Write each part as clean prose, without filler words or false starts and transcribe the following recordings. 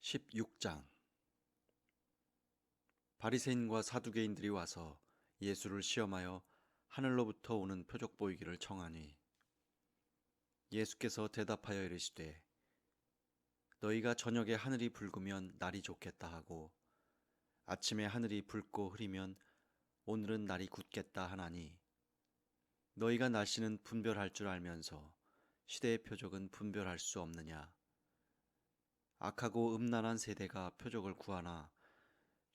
16장. 바리새인과 사두개인들이 와서 예수를 시험하여 하늘로부터 오는 표적 보이기를 청하니, 예수께서 대답하여 이르시되 너희가 저녁에 하늘이 붉으면 날이 좋겠다 하고 아침에 하늘이 붉고 흐리면 오늘은 날이 굳겠다 하나니, 너희가 날씨는 분별할 줄 알면서 시대의 표적은 분별할 수 없느냐. 악하고 음란한 세대가 표적을 구하나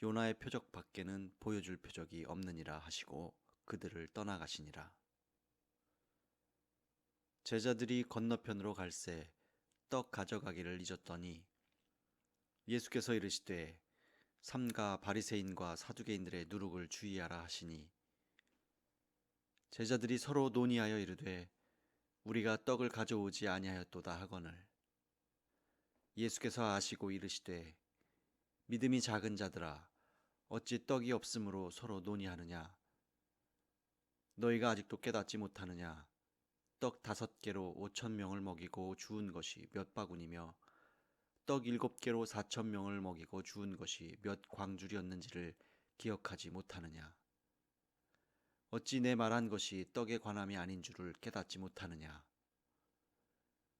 요나의 표적 밖에는 보여줄 표적이 없느니라 하시고 그들을 떠나가시니라. 제자들이 건너편으로 갈새 떡 가져가기를 잊었더니 예수께서 이르시되 삼가 바리새인과 사두개인들의 누룩을 주의하라 하시니, 제자들이 서로 논의하여 이르되 우리가 떡을 가져오지 아니하였도다 하거늘, 예수께서 아시고 이르시되 믿음이 작은 자들아, 어찌 떡이 없으므로 서로 논의하느냐. 너희가 아직도 깨닫지 못하느냐. 떡 5개로 5,000명을 먹이고 주운 것이 몇 바구니며 떡 7개로 4,000명을 먹이고 주운 것이 몇 광줄이었는지를 기억하지 못하느냐. 어찌 내 말한 것이 떡에 관함이 아닌 줄을 깨닫지 못하느냐.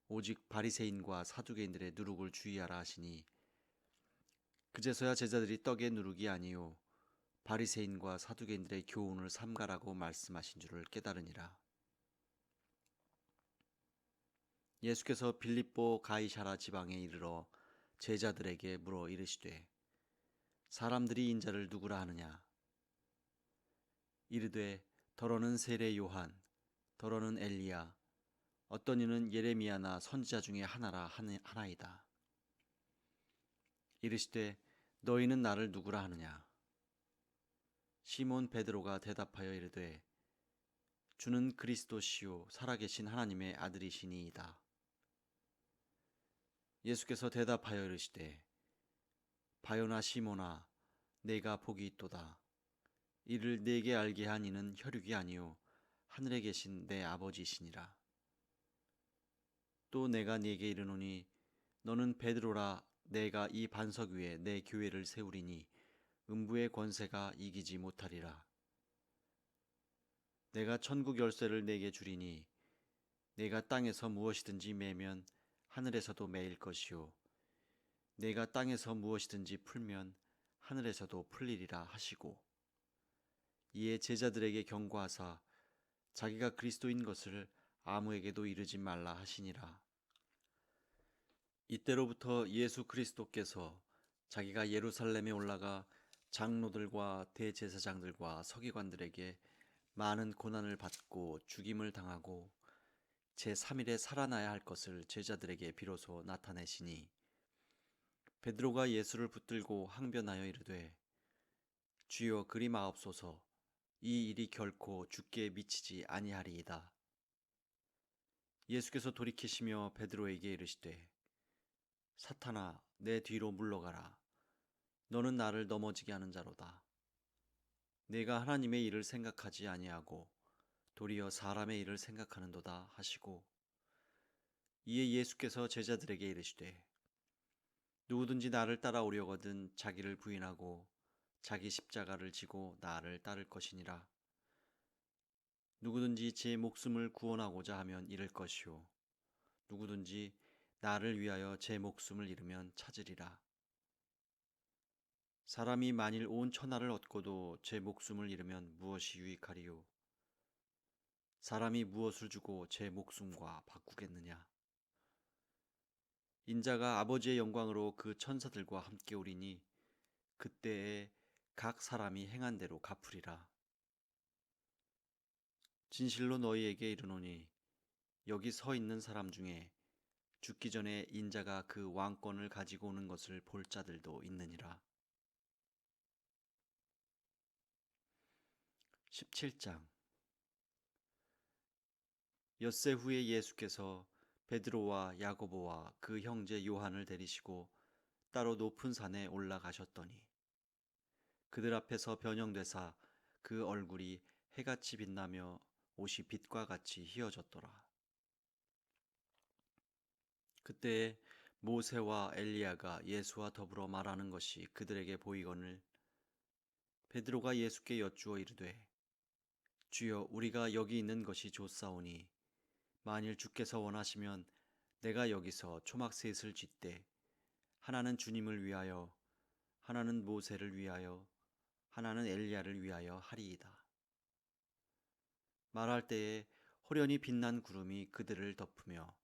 오직 바리새인과 사두개인들의 누룩을 주의하라 하시니, 그제서야 제자들이 떡의 누룩이 아니요 바리새인과 사두개인들의 교훈을 삼가라고 말씀하신 줄을 깨달으니라. 예수께서 빌립보 가이사라 지방에 이르러 제자들에게 물어 이르시되 사람들이 인자를 누구라 하느냐. 이르되 더러는 세례 요한, 더러는 엘리야, 어떤 이는 예레미야나 선지자 중에 하나라 하나이다. 이르시되 너희는 나를 누구라 하느냐. 시몬 베드로가 대답하여 이르되 주는 그리스도시요 살아계신 하나님의 아들이시니이다. 예수께서 대답하여 이르시되 바요나 시몬아, 내가 복이 있도다. 이를 네게 알게 한 이는 혈육이 아니요 하늘에 계신 내 아버지시니라. 또 내가 네게 이르노니 너는 베드로라. 내가 이 반석 위에 내 교회를 세우리니 음부의 권세가 이기지 못하리라. 내가 천국 열쇠를 네게 주리니 내가 땅에서 무엇이든지 매면 하늘에서도 매일 것이요 내가 땅에서 무엇이든지 풀면 하늘에서도 풀리리라 하시고, 이에 제자들에게 경고하사 자기가 그리스도인 것을 아무에게도 이르지 말라 하시니라. 이때로부터 예수 그리스도께서 자기가 예루살렘에 올라가 장로들과 대제사장들과 서기관들에게 많은 고난을 받고 죽임을 당하고 제3일에 살아나야 할 것을 제자들에게 비로소 나타내시니, 베드로가 예수를 붙들고 항변하여 이르되 주여 그리 마옵소서, 이 일이 결코 주께 미치지 아니하리이다. 예수께서 돌이키시며 베드로에게 이르시되 사탄아, 내 뒤로 물러가라. 너는 나를 넘어지게 하는 자로다. 내가 하나님의 일을 생각하지 아니하고 도리어 사람의 일을 생각하는도다 하시고, 이에 예수께서 제자들에게 이르시되 누구든지 나를 따라오려거든 자기를 부인하고 자기 십자가를 지고 나를 따를 것이니라. 누구든지 제 목숨을 구원하고자 하면 잃을 것이요 누구든지 나를 위하여 제 목숨을 잃으면 찾으리라. 사람이 만일 온 천하를 얻고도 제 목숨을 잃으면 무엇이 유익하리요? 사람이 무엇을 주고 제 목숨과 바꾸겠느냐? 인자가 아버지의 영광으로 그 천사들과 함께 오리니 그때에 각 사람이 행한 대로 갚으리라. 진실로 너희에게 이르노니 여기 서 있는 사람 중에 죽기 전에 인자가 그 왕권을 가지고 오는 것을 볼 자들도 있느니라. 17장. 엿새 후에 예수께서 베드로와 야고보와 그 형제 요한을 데리시고 따로 높은 산에 올라가셨더니 그들 앞에서 변형되사 그 얼굴이 해같이 빛나며 옷이 빛과 같이 희어졌더라. 그때에 모세와 엘리야가 예수와 더불어 말하는 것이 그들에게 보이거늘 베드로가 예수께 여쭈어 이르되 주여 우리가 여기 있는 것이 좋사오니 만일 주께서 원하시면 내가 여기서 초막 셋을 짓되 하나는 주님을 위하여 하나는 모세를 위하여 하나는 엘리야를 위하여 하리이다. 말할 때에 호련히 빛난 구름이 그들을 덮으며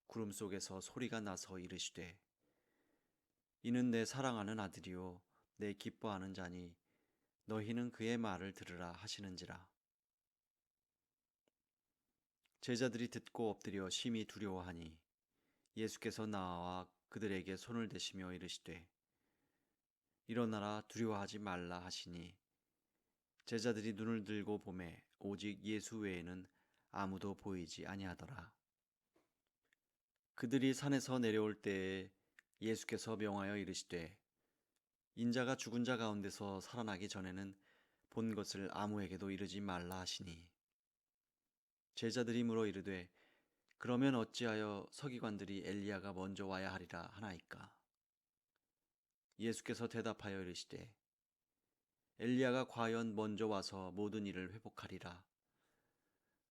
구름 속에서 소리가 나서 이르시되 이는 내 사랑하는 아들이요 내 기뻐하는 자니 너희는 그의 말을 들으라 하시는지라. 제자들이 듣고 엎드려 심히 두려워하니 예수께서 나와 그들에게 손을 대시며 이르시되 일어나라 두려워하지 말라 하시니 제자들이 눈을 들고 보매 오직 예수 외에는 아무도 보이지 아니하더라. 그들이 산에서 내려올 때에 예수께서 명하여 이르시되 인자가 죽은 자 가운데서 살아나기 전에는 본 것을 아무에게도 이르지 말라 하시니 제자들이 물어 이르되 그러면 어찌하여 서기관들이 엘리야가 먼저 와야 하리라 하나이까? 예수께서 대답하여 이르시되 엘리야가 과연 먼저 와서 모든 일을 회복하리라.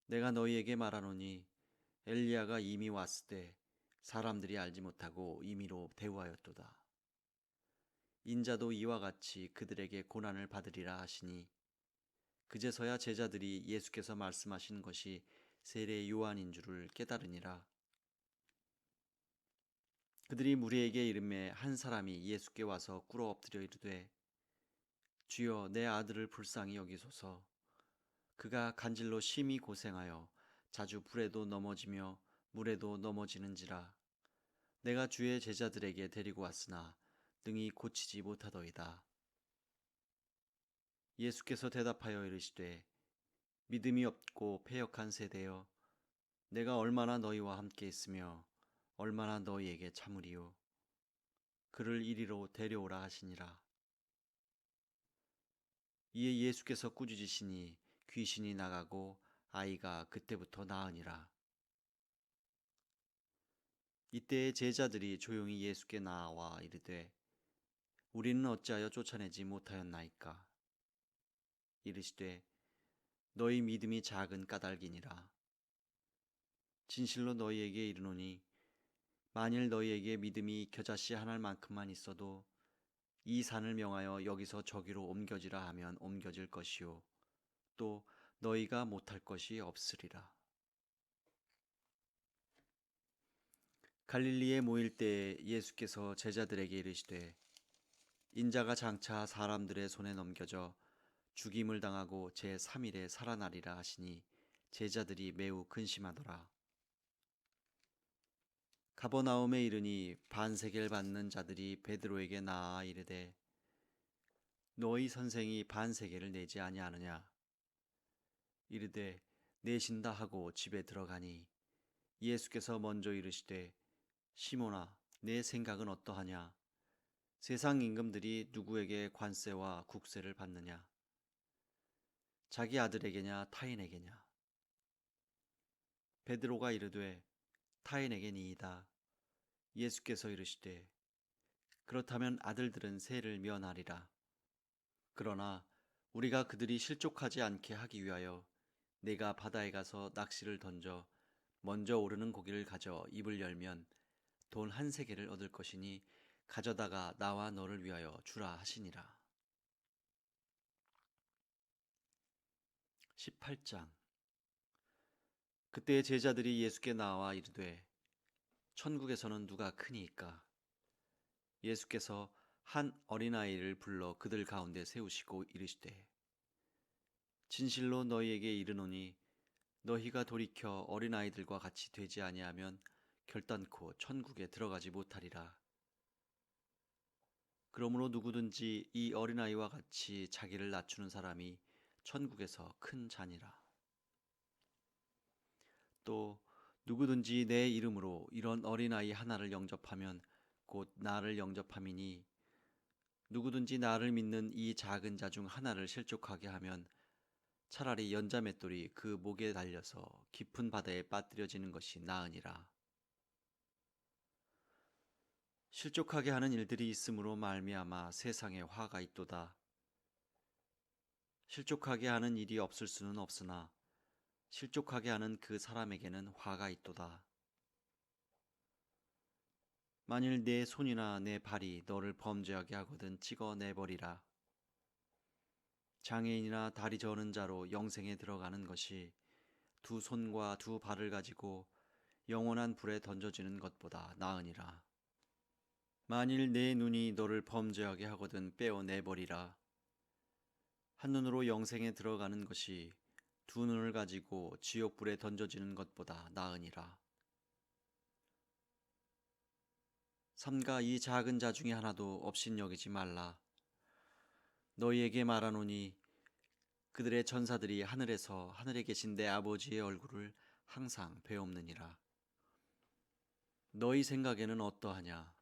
내가 너희에게 말하노니 엘리야가 이미 왔을 때 사람들이 알지 못하고 임의로 대우하였도다. 인자도 이와 같이 그들에게 고난을 받으리라 하시니 그제서야 제자들이 예수께서 말씀하신 것이 세례 요한인 줄을 깨달으니라. 그들이 무리에게 이르매 한 사람이 예수께 와서 꿇어 엎드려 이르되 주여 내 아들을 불쌍히 여기소서. 그가 간질로 심히 고생하여 자주 불에도 넘어지며 물에도 넘어지는지라. 내가 주의 제자들에게 데리고 왔으나 능히 고치지 못하더이다. 예수께서 대답하여 이르시되 믿음이 없고 패역한 세대여 내가 얼마나 너희와 함께 있으며 얼마나 너희에게 참으리요. 그를 이리로 데려오라 하시니라. 이에 예수께서 꾸짖으시니 귀신이 나가고 아이가 그때부터 나으니라. 이때에 제자들이 조용히 예수께 나와 이르되 우리는 어찌하여 쫓아내지 못하였나이까? 이르시되 너희 믿음이 작은 까닭이니라. 진실로 너희에게 이르노니 만일 너희에게 믿음이 겨자씨 한 알만큼만 있어도 이 산을 명하여 여기서 저기로 옮겨지라 하면 옮겨질 것이요 또 너희가 못할 것이 없으리라. 갈릴리에 모일 때에 예수께서 제자들에게 이르시되 인자가 장차 사람들의 손에 넘겨져 죽임을 당하고 제3일에 살아나리라 하시니 제자들이 매우 근심하더라. 가버나움에 이르니 반세겔 받는 자들이 베드로에게 나아 이르되 너희 선생이 반세겔을 내지 아니하느냐? 이르되 내신다 하고 집에 들어가니 예수께서 먼저 이르시되 시몬아 내 생각은 어떠하냐? 세상 임금들이 누구에게 관세와 국세를 받느냐? 자기 아들에게냐 타인에게냐? 베드로가 이르되 타인에게니이다. 예수께서 이르시되 그렇다면 아들들은 세를 면하리라. 그러나 우리가 그들이 실족하지 않게 하기 위하여 내가 바다에 가서 낚시를 던져 먼저 오르는 고기를 가져 입을 열면 돈 한 세겔을 얻을 것이니 가져다가 나와 너를 위하여 주라 하시니라. 18장. 그때 제자들이 예수께 나와 이르되 천국에서는 누가 크니이까? 예수께서 한 어린아이를 불러 그들 가운데 세우시고 이르시되 진실로 너희에게 이르노니 너희가 돌이켜 어린아이들과 같이 되지 아니하면 결단코 천국에 들어가지 못하리라. 그러므로 누구든지 이 어린아이와 같이 자기를 낮추는 사람이 천국에서 큰 자니라. 또 누구든지 내 이름으로 이런 어린아이 하나를 영접하면 곧 나를 영접함이니 누구든지 나를 믿는 이 작은 자 중 하나를 실족하게 하면 차라리 연자맷돌이 그 목에 달려서 깊은 바다에 빠뜨려지는 것이 나으니라. 실족하게 하는 일들이 있으므로 말미암아 세상에 화가 있도다. 실족하게 하는 일이 없을 수는 없으나 실족하게 하는 그 사람에게는 화가 있도다. 만일 내 손이나 내 발이 너를 범죄하게 하거든 찍어내버리라. 장애인이나 다리 저는 자로 영생에 들어가는 것이 두 손과 두 발을 가지고 영원한 불에 던져지는 것보다 나으니라. 만일 내 눈이 너를 범죄하게 하거든 빼어내버리라. 한눈으로 영생에 들어가는 것이 두 눈을 가지고 지옥불에 던져지는 것보다 나으니라. 삼가 이 작은 자 중에 하나도 업신여기지 말라. 너희에게 말하노니 그들의 전사들이 하늘에서 하늘에 계신 내 아버지의 얼굴을 항상 배옵느니라. 너희 생각에는 어떠하냐?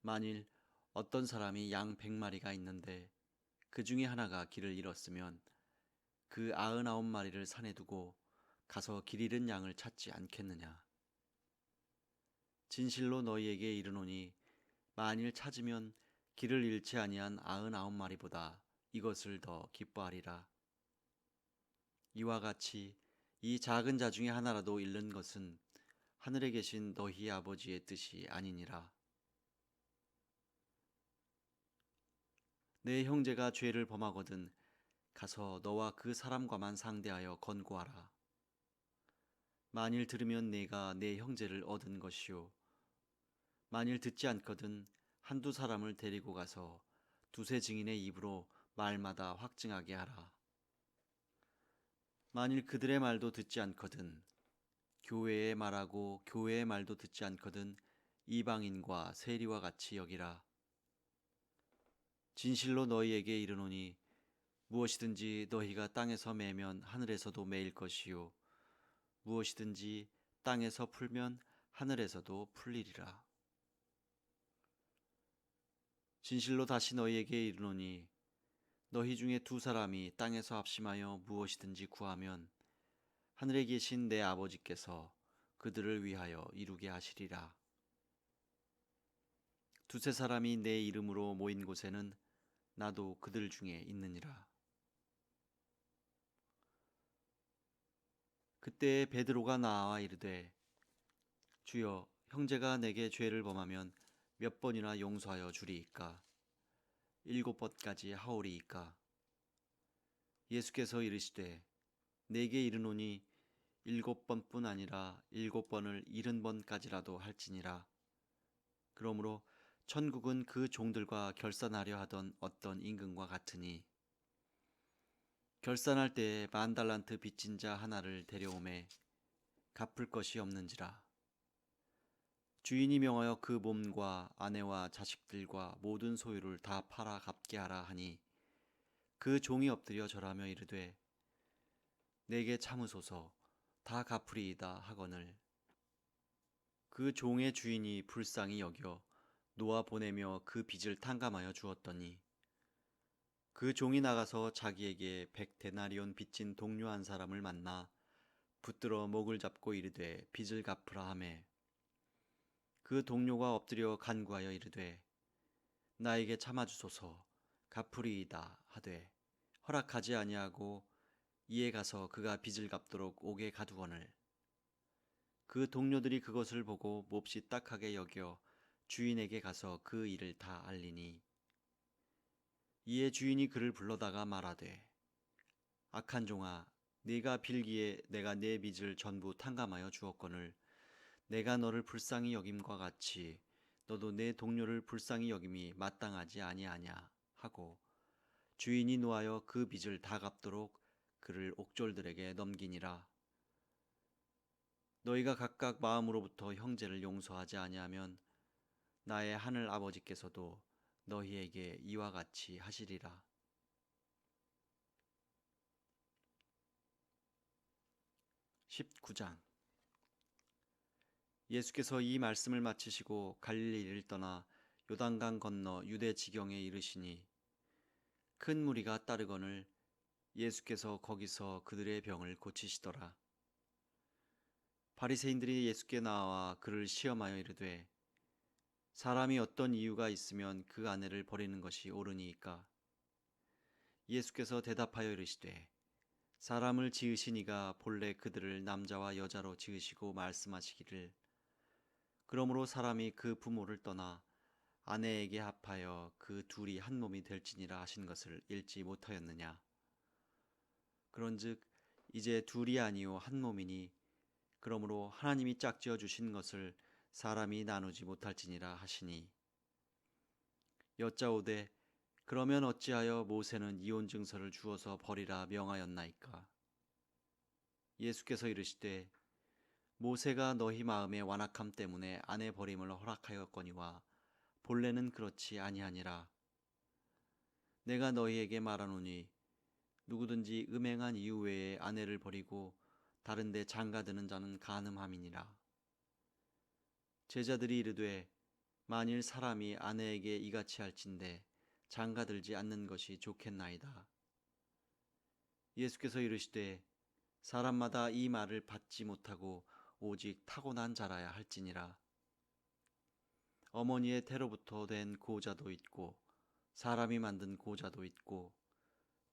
만일 어떤 사람이 양 100마리가 있는데 그 중에 하나가 길을 잃었으면 그 99마리를 산에 두고 가서 길 잃은 양을 찾지 않겠느냐? 진실로 너희에게 이르노니 만일 찾으면 길을 잃지 아니한 99마리보다 이것을 더 기뻐하리라. 이와 같이 이 작은 자 중에 하나라도 잃는 것은 하늘에 계신 너희 아버지의 뜻이 아니니라. 내 형제가 죄를 범하거든 가서 너와 그 사람과만 상대하여 권고하라. 만일 들으면 내가 내 형제를 얻은 것이요 만일 듣지 않거든 한두 사람을 데리고 가서 두세 증인의 입으로 말마다 확증하게 하라. 만일 그들의 말도 듣지 않거든 교회의 말하고 교회의 말도 듣지 않거든 이방인과 세리와 같이 여기라. 진실로 너희에게 이르노니 무엇이든지 너희가 땅에서 매면 하늘에서도 매일 것이요 무엇이든지 땅에서 풀면 하늘에서도 풀리리라. 진실로 다시 너희에게 이르노니 너희 중에 두 사람이 땅에서 합심하여 무엇이든지 구하면 하늘에 계신 내 아버지께서 그들을 위하여 이루게 하시리라. 두세 사람이 내 이름으로 모인 곳에는 나도 그들 중에 있느니라. 그때 베드로가 나와 이르되 주여 형제가 내게 죄를 범하면 몇 번이나 용서하여 주리이까? 7번까지 하오리이까? 예수께서 이르시되 내게 이르노니 7번뿐 아니라 7번을 70번까지라도 할지니라. 그러므로 천국은 그 종들과 결산하려 하던 어떤 임금과 같으니 결산할 때에 10,000달란트 빚진 자 하나를 데려오매 갚을 것이 없는지라. 주인이 명하여 그 몸과 아내와 자식들과 모든 소유를 다 팔아 갚게 하라 하니 그 종이 엎드려 절하며 이르되 내게 참으소서 다 갚으리이다 하거늘 그 종의 주인이 불쌍히 여겨 놓아 보내며 그 빚을 탕감하여 주었더니 그 종이 나가서 자기에게 100데나리온 빚진 동료 한 사람을 만나 붙들어 목을 잡고 이르되 빚을 갚으라 하매 그 동료가 엎드려 간구하여 이르되 나에게 참아주소서 갚으리이다 하되 허락하지 아니하고 이에 가서 그가 빚을 갚도록 옥에 가두거늘 그 동료들이 그것을 보고 몹시 딱하게 여겨 주인에게 가서 그 일을 다 알리니 이에 주인이 그를 불러다가 말하되 악한 종아 네가 빌기에 내가 내 빚을 전부 탕감하여 주었거늘 내가 너를 불쌍히 여김과 같이 너도 내 동료를 불쌍히 여김이 마땅하지 아니하냐 하고 주인이 노하여 그 빚을 다 갚도록 그를 옥졸들에게 넘기니라. 너희가 각각 마음으로부터 형제를 용서하지 아니하면 나의 하늘 아버지께서도 너희에게 이와 같이 하시리라. 19장 예수께서 이 말씀을 마치시고 갈릴리를 떠나 요단강 건너 유대 지경에 이르시니 큰 무리가 따르거늘 예수께서 거기서 그들의 병을 고치시더라. 바리새인들이 예수께 나와 그를 시험하여 이르되 사람이 어떤 이유가 있으면 그 아내를 버리는 것이 옳으니이까? 예수께서 대답하여 이르시되 사람을 지으신 이가 본래 그들을 남자와 여자로 지으시고 말씀하시기를 그러므로 사람이 그 부모를 떠나 아내에게 합하여 그 둘이 한 몸이 될지니라 하신 것을 읽지 못하였느냐? 그런즉 이제 둘이 아니요 한 몸이니 그러므로 하나님이 짝지어 주신 것을 사람이 나누지 못할지니라 하시니 여짜오되 그러면 어찌하여 모세는 이혼 증서를 주어서 버리라 명하였나이까? 예수께서 이르시되 모세가 너희 마음의 완악함 때문에 아내 버림을 허락하였거니와 본래는 그렇지 아니하니라. 내가 너희에게 말하노니 누구든지 음행한 이유 외에 아내를 버리고 다른 데 장가드는 자는 간음함이니라. 제자들이 이르되 만일 사람이 아내에게 이같이 할진대 장가들지 않는 것이 좋겠나이다. 예수께서 이르시되 사람마다 이 말을 받지 못하고 오직 타고난 자라야 할지니라. 어머니의 태로부터 된 고자도 있고 사람이 만든 고자도 있고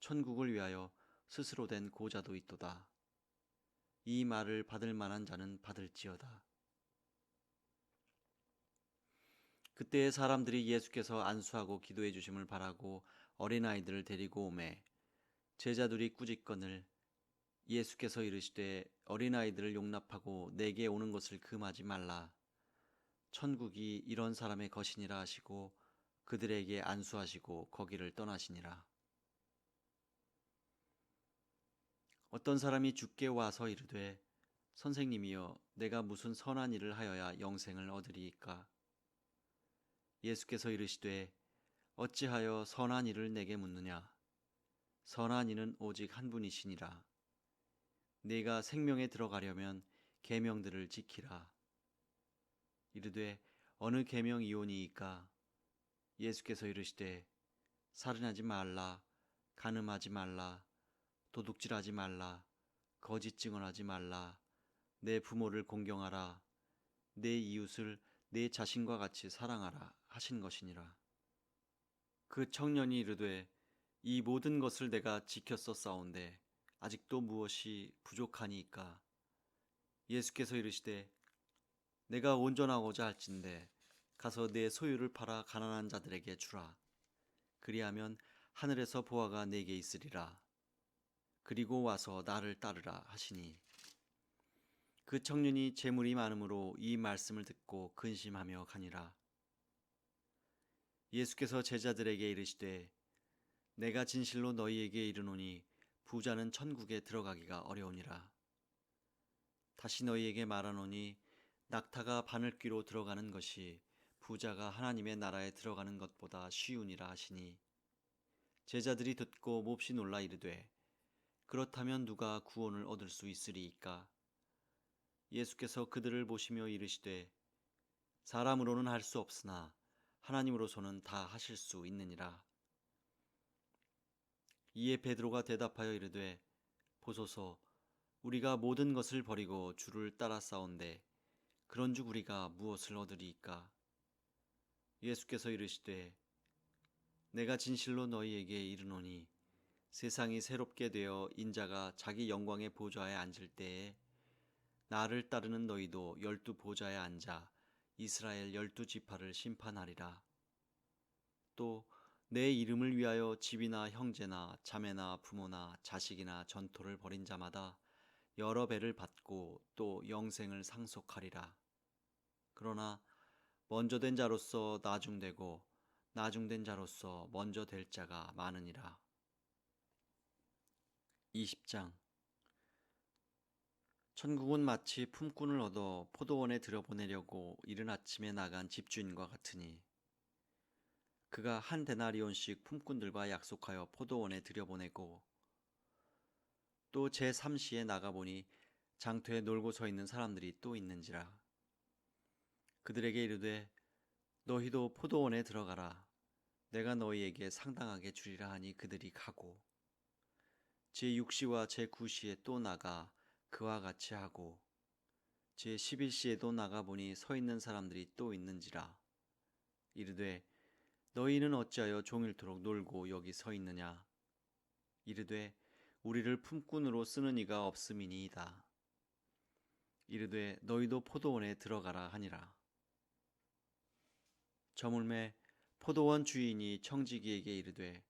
천국을 위하여 스스로 된 고자도 있도다. 이 말을 받을 만한 자는 받을지어다. 그때의 사람들이 예수께서 안수하고 기도해 주심을 바라고 어린아이들을 데리고 오매 제자들이 꾸짖거늘 예수께서 이르시되 어린아이들을 용납하고 내게 오는 것을 금하지 말라. 천국이 이런 사람의 것이니라 하시고 그들에게 안수하시고 거기를 떠나시니라. 어떤 사람이 주께 와서 이르되 선생님이여 내가 무슨 선한 일을 하여야 영생을 얻으리이까? 예수께서 이르시되 어찌하여 선한 일을 내게 묻느냐? 선한 이는 오직 한 분이시니라. 네가 생명에 들어가려면 계명들을 지키라. 이르되 어느 계명이오니이까? 예수께서 이르시되 살인하지 말라, 간음하지 말라, 도둑질하지 말라, 거짓 증언하지 말라, 내 부모를 공경하라, 내 이웃을 내 자신과 같이 사랑하라 하신 것이니라. 그 청년이 이르되 이 모든 것을 내가 지켰었사온데 아직도 무엇이 부족하니이까? 예수께서 이르시되 내가 온전하고자 할진대 가서 내 소유를 팔아 가난한 자들에게 주라. 그리하면 하늘에서 보화가 내게 있으리라. 그리고 와서 나를 따르라 하시니 그 청년이 재물이 많음으로 이 말씀을 듣고 근심하며 가니라. 예수께서 제자들에게 이르시되 내가 진실로 너희에게 이르노니 부자는 천국에 들어가기가 어려우니라. 다시 너희에게 말하노니 낙타가 바늘귀로 들어가는 것이 부자가 하나님의 나라에 들어가는 것보다 쉬우니라 하시니 제자들이 듣고 몹시 놀라 이르되 그렇다면 누가 구원을 얻을 수 있으리이까? 예수께서 그들을 보시며 이르시되 사람으로는 할 수 없으나 하나님으로서는 다 하실 수 있느니라. 이에 베드로가 대답하여 이르되 보소서 우리가 모든 것을 버리고 주를 따라 싸운데 그런즉 우리가 무엇을 얻으리이까? 예수께서 이르시되 내가 진실로 너희에게 이르노니 세상이 새롭게 되어 인자가 자기 영광의 보좌에 앉을 때에 나를 따르는 너희도 12 보좌에 앉아 이스라엘 12 지파를 심판하리라. 또 내 이름을 위하여 집이나 형제나 자매나 부모나 자식이나 전토를 벌인 자마다 여러 배를 받고 또 영생을 상속하리라. 그러나 먼저 된 자로서 나중되고 나중된 자로서 먼저 될 자가 많으니라. 20장 천국은 마치 품꾼을 얻어 포도원에 들여보내려고 이른 아침에 나간 집주인과 같으니 그가 한 데나리온씩 품꾼들과 약속하여 포도원에 들여보내고 또 제3시에 나가보니 장터에 놀고 서 있는 사람들이 또 있는지라. 그들에게 이르되 너희도 포도원에 들어가라. 내가 너희에게 상당하게 주리라 하니 그들이 가고 제6시와 제9시에 또 나가 그와 같이 하고 제11시에도 나가보니 서 있는 사람들이 또 있는지라. 이르되 너희는 어찌하여 종일토록 놀고 여기 서 있느냐. 이르되 우리를 품꾼으로 쓰는 이가 없음이니이다. 이르되 너희도 포도원에 들어가라 하니라. 저물매 포도원 주인이 청지기에게 이르되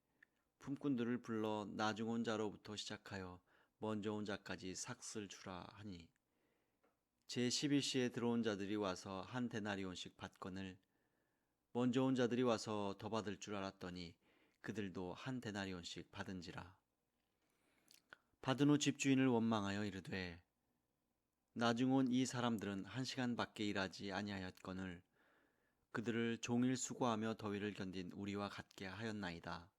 품꾼들을 불러 나중 온 자로부터 시작하여 먼저 온 자까지 삭슬 주라 하니 제 11시에 들어온 자들이 와서 한 데나리온씩 받거늘 먼저 온 자들이 와서 더 받을 줄 알았더니 그들도 한 데나리온씩 받은지라. 받은 후 집주인을 원망하여 이르되 나중 온 이 사람들은 1시간밖에 일하지 아니하였거늘 그들을 종일 수고하며 더위를 견딘 우리와 같게 하였나이다.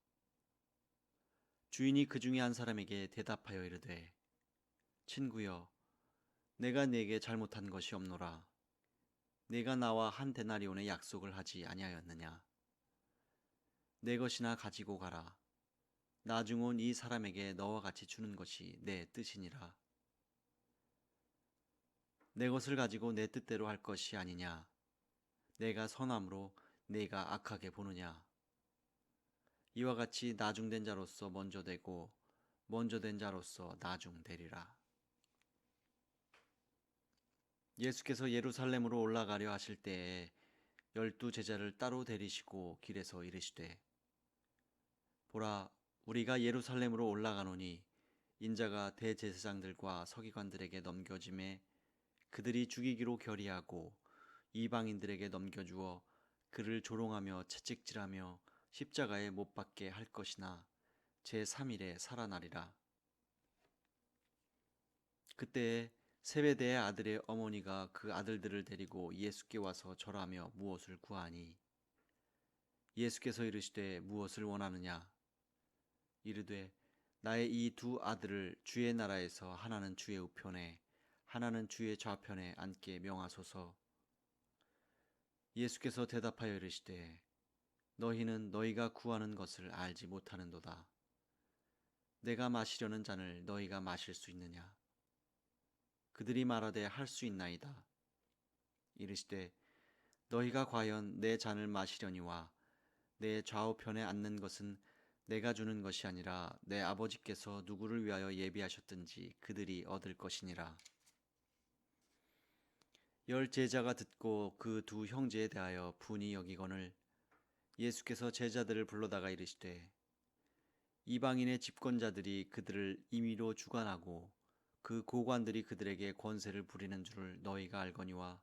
주인이 그 중에 한 사람에게 대답하여 이르되 친구여 내가 네게 잘못한 것이 없노라. 네가 나와 한 데나리온의 약속을 하지 아니하였느냐. 내 것이나 가지고 가라. 나중 온 이 사람에게 너와 같이 주는 것이 내 뜻이니라. 내 것을 가지고 내 뜻대로 할 것이 아니냐. 내가 선함으로 네가 악하게 보느냐. 이와 같이 나중된 자로서 먼저 되고 먼저 된 자로서 나중되리라. 예수께서 예루살렘으로 올라가려 하실 때에 12 제자를 따로 데리시고 길에서 이르시되 보라 우리가 예루살렘으로 올라가노니 인자가 대제사장들과 서기관들에게 넘겨짐에 그들이 죽이기로 결의하고 이방인들에게 넘겨주어 그를 조롱하며 채찍질하며 십자가에 못 박게 할 것이나 제3일에 살아나리라. 그때에 세베대의 아들의 어머니가 그 아들들을 데리고 예수께 와서 절하며 무엇을 구하니 예수께서 이르시되 무엇을 원하느냐. 이르되 나의 이 2 아들을 주의 나라에서 하나는 주의 우편에 하나는 주의 좌편에 앉게 명하소서. 예수께서 대답하여 이르시되 너희는 너희가 구하는 것을 알지 못하는도다. 내가 마시려는 잔을 너희가 마실 수 있느냐. 그들이 말하되 할 수 있나이다. 이르시되 너희가 과연 내 잔을 마시려니와 내 좌우편에 앉는 것은 내가 주는 것이 아니라 내 아버지께서 누구를 위하여 예비하셨든지 그들이 얻을 것이니라. 10 제자가 듣고 그 2 형제에 대하여 분이 여기거늘 예수께서 제자들을 불러다가 이르시되 이방인의 집권자들이 그들을 임의로 주관하고 그 고관들이 그들에게 권세를 부리는 줄을 너희가 알거니와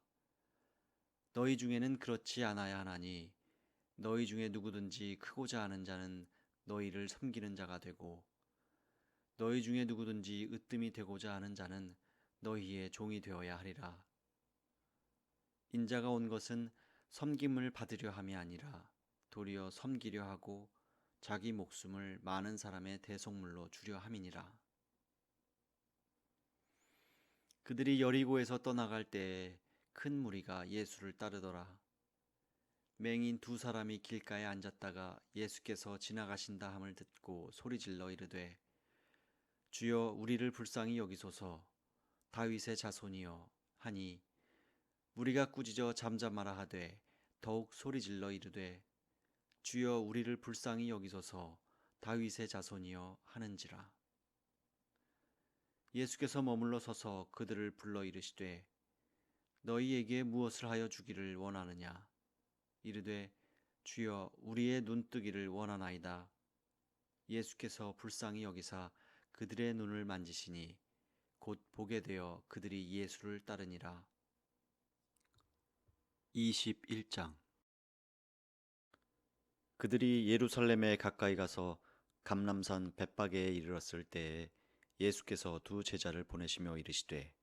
너희 중에는 그렇지 않아야 하나니 너희 중에 누구든지 크고자 하는 자는 너희를 섬기는 자가 되고 너희 중에 누구든지 으뜸이 되고자 하는 자는 너희의 종이 되어야 하리라. 인자가 온 것은 섬김을 받으려 함이 아니라 도리어 섬기려 하고 자기 목숨을 많은 사람의 대속물로 주려 함이니라. 그들이 여리고에서 떠나갈 때에 큰 무리가 예수를 따르더라. 맹인 2 사람이 길가에 앉았다가 예수께서 지나가신다 함을 듣고 소리질러 이르되 주여 우리를 불쌍히 여기소서. 다윗의 자손이여 하니 무리가 꾸짖어 잠잠하라 하되 더욱 소리질러 이르되 주여 우리를 불쌍히 여기소서. 다윗의 자손이여 하는지라. 예수께서 머물러 서서 그들을 불러 이르시되 너희에게 무엇을 하여 주기를 원하느냐. 이르되 주여 우리의 눈뜨기를 원하나이다. 예수께서 불쌍히 여기사 그들의 눈을 만지시니 곧 보게 되어 그들이 예수를 따르니라. 21장. 그들이 예루살렘에 가까이 가서 감람산 벳바게에 이르렀을 때에 예수께서 2 제자를 보내시며 이르시되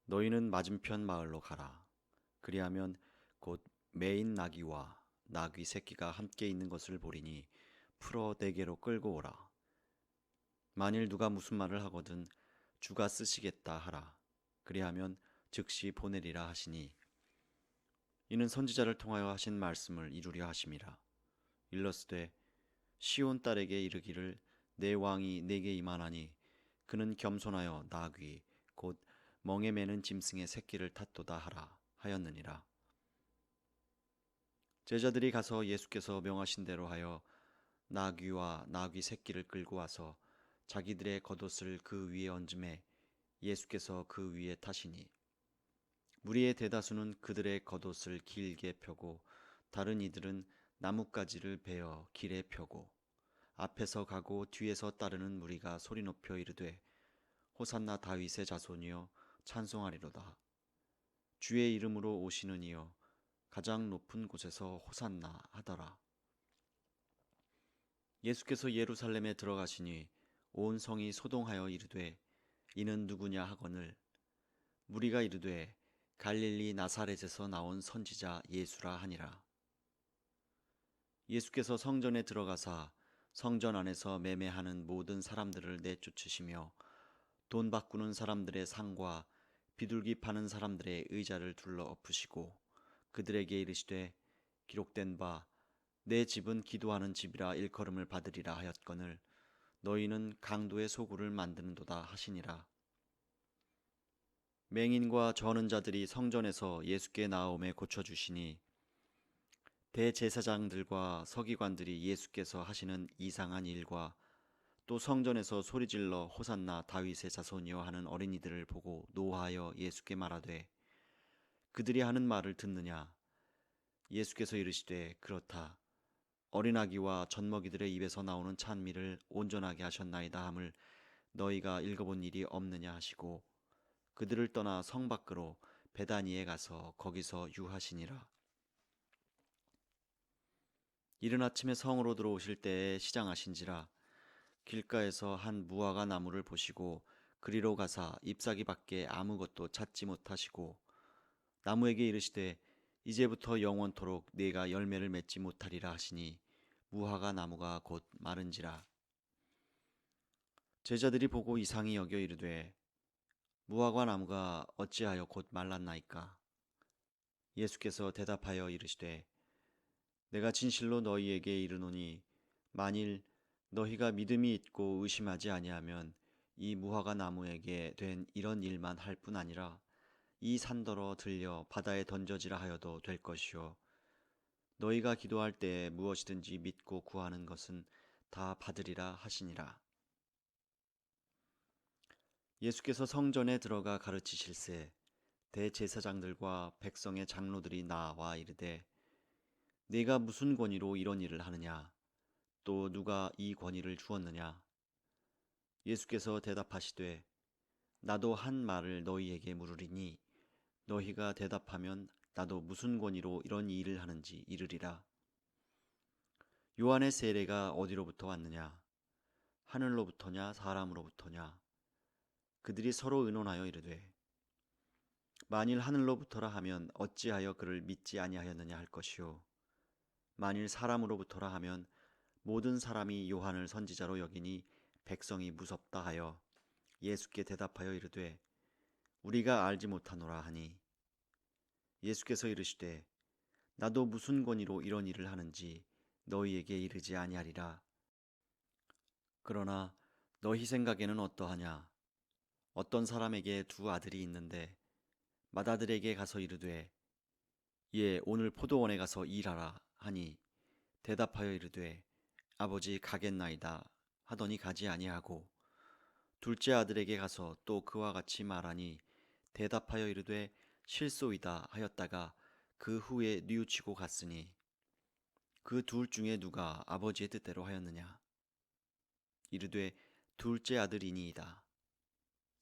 너희는 맞은편 마을로 가라. 그리하면 곧 매인 나귀와 나귀 새끼가 함께 있는 것을 보리니 풀어 내게로 끌고 오라. 만일 누가 무슨 말을 하거든 주가 쓰시겠다 하라. 그리하면 즉시 보내리라 하시니 이는 선지자를 통하여 하신 말씀을 이루려 하심이라. 일러스되 시온 딸에게 이르기를 내 왕이 내게 임하나니 그는 겸손하여 나귀 곧 멍에 매는 짐승의 새끼를 탔도다 하라 하였느니라. 제자들이 가서 예수께서 명하신 대로 하여 나귀와 나귀 새끼를 끌고 와서 자기들의 겉옷을 그 위에 얹음에 예수께서 그 위에 타시니 무리의 대다수는 그들의 겉옷을 길게 펴고 다른 이들은 나뭇가지를 베어 길에 펴고 앞에서 가고 뒤에서 따르는 무리가 소리 높여 이르되 호산나 다윗의 자손이여 찬송하리로다. 주의 이름으로 오시는 이여 가장 높은 곳에서 호산나 하더라. 예수께서 예루살렘에 들어가시니 온 성이 소동하여 이르되 이는 누구냐 하거늘 무리가 이르되 갈릴리 나사렛에서 나온 선지자 예수라 하니라. 예수께서 성전에 들어가사 성전 안에서 매매하는 모든 사람들을 내쫓으시며 돈 바꾸는 사람들의 상과 비둘기 파는 사람들의 의자를 둘러 엎으시고 그들에게 이르시되 기록된 바 내 집은 기도하는 집이라 일컬음을 받으리라 하였거늘 너희는 강도의 소굴을 만드는도다 하시니라. 맹인과 저는 자들이 성전에서 예수께 나옴에 고쳐주시니 대제사장들과 서기관들이 예수께서 하시는 이상한 일과 또 성전에서 소리질러 호산나 다윗의 자손이여 하는 어린이들을 보고 노하여 예수께 말하되 그들이 하는 말을 듣느냐. 예수께서 이르시되 그렇다. 어린아기와 젖먹이들의 입에서 나오는 찬미를 온전하게 하셨나이다 함을 너희가 읽어본 일이 없느냐 하시고 그들을 떠나 성 밖으로 베다니에 가서 거기서 유하시니라. 이른 아침에 성으로 들어오실 때에 시장하신지라 길가에서 한 무화과 나무를 보시고 그리로 가사 잎사귀 밖에 아무것도 찾지 못하시고 나무에게 이르시되 이제부터 영원토록 네가 열매를 맺지 못하리라 하시니 무화과 나무가 곧 마른지라. 제자들이 보고 이상히 여겨 이르되 무화과 나무가 어찌하여 곧 말랐나이까. 예수께서 대답하여 이르시되 내가 진실로 너희에게 이르노니 만일 너희가 믿음이 있고 의심하지 아니하면 이 무화과 나무에게 된 이런 일만 할 뿐 아니라 이 산더러 들려 바다에 던져지라 하여도 될 것이요 너희가 기도할 때에 무엇이든지 믿고 구하는 것은 다 받으리라 하시니라. 예수께서 성전에 들어가 가르치실세 대제사장들과 백성의 장로들이 나와 이르되 네가 무슨 권위로 이런 일을 하느냐 또 누가 이 권위를 주었느냐. 예수께서 대답하시되 나도 한 말을 너희에게 물으리니 너희가 대답하면 나도 무슨 권위로 이런 일을 하는지 이르리라. 요한의 세례가 어디로부터 왔느냐 하늘로부터냐 사람으로부터냐. 그들이 서로 의논하여 이르되 만일 하늘로부터라 하면 어찌하여 그를 믿지 아니하였느냐 할 것이요 만일 사람으로부터라 하면 모든 사람이 요한을 선지자로 여기니 백성이 무섭다 하여 예수께 대답하여 이르되 우리가 알지 못하노라 하니 예수께서 이르시되 나도 무슨 권위로 이런 일을 하는지 너희에게 이르지 아니하리라. 그러나 너희 생각에는 어떠하냐. 어떤 사람에게 두 아들이 있는데 맏아들에게 가서 이르되 예 오늘 포도원에 가서 일하라 하니 대답하여 이르되 아버지 가겠나이다 하더니 가지 아니하고 둘째 아들에게 가서 또 그와 같이 말하니 대답하여 이르되 실소이다 하였다가 그 후에 뉘우치고 갔으니 그 둘 중에 누가 아버지의 뜻대로 하였느냐. 이르되 둘째 아들이니이다.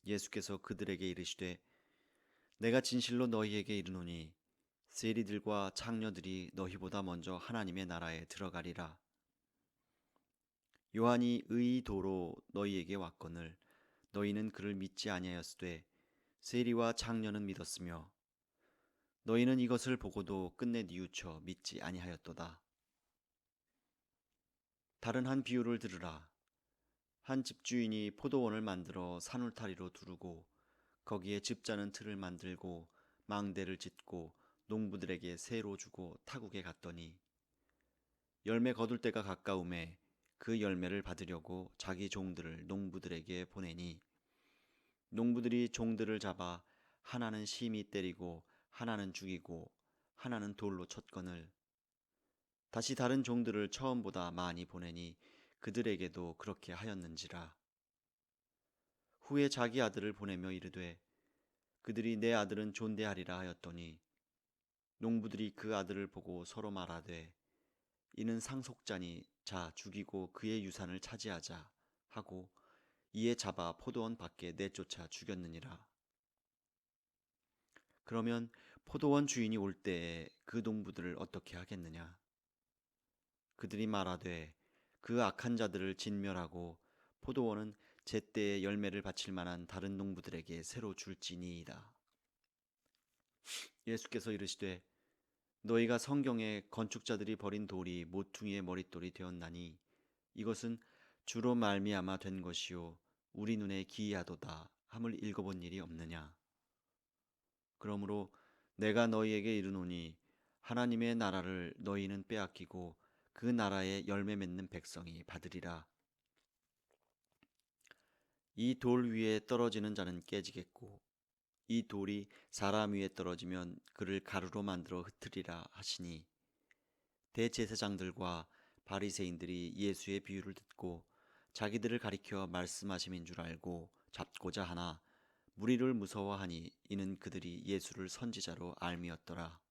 예수께서 그들에게 이르시되 내가 진실로 너희에게 이르노니 세리들과 창녀들이 너희보다 먼저 하나님의 나라에 들어가리라. 요한이 의도로 너희에게 왔거늘 너희는 그를 믿지 아니하였으되 세리와 창녀는 믿었으며 너희는 이것을 보고도 끝내 뉘우쳐 믿지 아니하였도다. 다른 한 비유를 들으라. 한 집주인이 포도원을 만들어 산울타리로 두르고 거기에 즙자는 틀을 만들고 망대를 짓고 농부들에게 새로 주고 타국에 갔더니 열매 거둘 때가 가까움에 그 열매를 받으려고 자기 종들을 농부들에게 보내니 농부들이 종들을 잡아 하나는 심히 때리고 하나는 죽이고 하나는 돌로 쳤거늘 다시 다른 종들을 처음보다 많이 보내니 그들에게도 그렇게 하였는지라. 후에 자기 아들을 보내며 이르되 그들이 내 아들은 존대하리라 하였더니 농부들이 그 아들을 보고 서로 말하되 이는 상속자니 자 죽이고 그의 유산을 차지하자 하고 이에 잡아 포도원 밖에 내쫓아 죽였느니라. 그러면 포도원 주인이 올 때에 그 농부들을 어떻게 하겠느냐? 그들이 말하되 그 악한 자들을 진멸하고 포도원은 제때에 열매를 바칠 만한 다른 농부들에게 새로 줄지니이다. 예수께서 이르시되 너희가 성경에 건축자들이 버린 돌이 모퉁이의 머릿돌이 되었나니 이것은 주로 말미암아 된 것이요 우리 눈에 기이하도다 함을 읽어본 일이 없느냐. 그러므로 내가 너희에게 이르노니 하나님의 나라를 너희는 빼앗기고 그 나라에 열매 맺는 백성이 받으리라. 이 돌 위에 떨어지는 자는 깨지겠고 이 돌이 사람 위에 떨어지면 그를 가루로 만들어 흩으리라 하시니 대제사장들과 바리새인들이 예수의 비유를 듣고 자기들을 가리켜 말씀하심인 줄 알고 잡고자 하나 무리를 무서워하니 이는 그들이 예수를 선지자로 알미었더라.